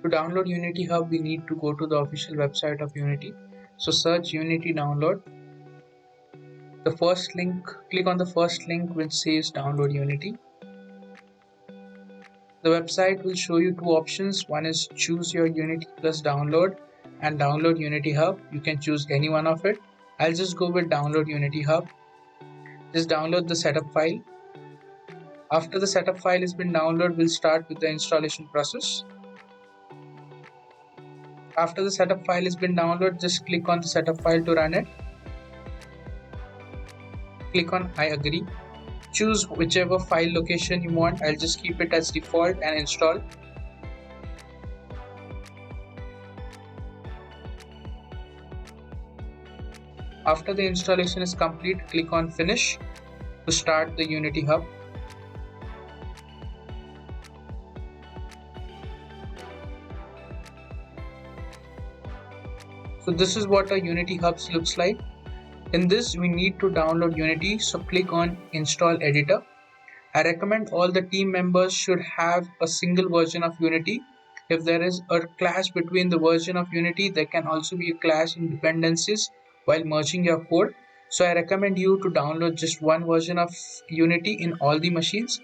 To download Unity Hub, we need to go to the official website of Unity. So search Unity download. The first link, click on the first link which says download Unity. The website will show you two options. One is choose your Unity plus download and download Unity Hub. You can choose any one of it. I'll just go with download Unity Hub. Just download the setup file. After the setup file has been downloaded, we'll start with the installation process. After the setup file has been downloaded, just click on the setup file to run it. Click on I agree. Choose whichever file location you want. I'll just keep it as default and install. After the installation is complete, click on finish to start the Unity Hub. So this is what a Unity Hub looks like. In this, we need to download Unity, so click on Install Editor. I recommend all the team members should have a single version of Unity. If there is a clash between the version of Unity, there can also be a clash in dependencies while merging your code. So I recommend you to download just one version of Unity in all the machines.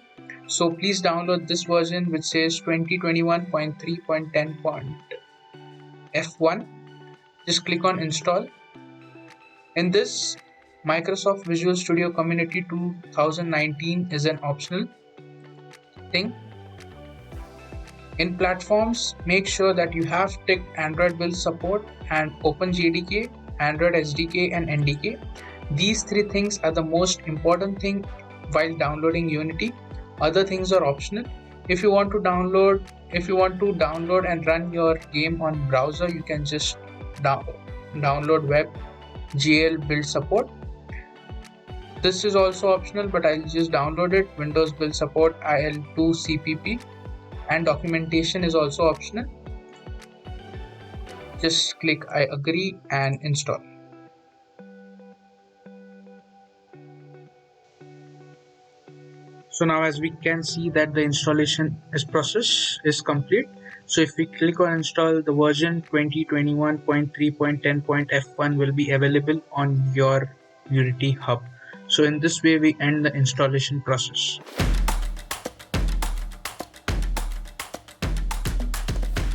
So please download this version which says 2021.3.10.f1. Just click on install. In this, Microsoft Visual Studio Community 2019 is an optional thing. In platforms, make sure that you have ticked Android build support and OpenJDK, Android SDK and NDK. These three things are the most important thing while downloading Unity. Other things are optional. If you want to download and run your game on browser, you can just download web GL build support. This is also optional, but I'll just download it. Windows build support IL2 CPP, and documentation is also optional. Just click I agree and install. So now as we can see that the installation process is complete. So if we click on install, the version 2021.3.10.f1 will be available on your Unity Hub. So in this way we end the installation process.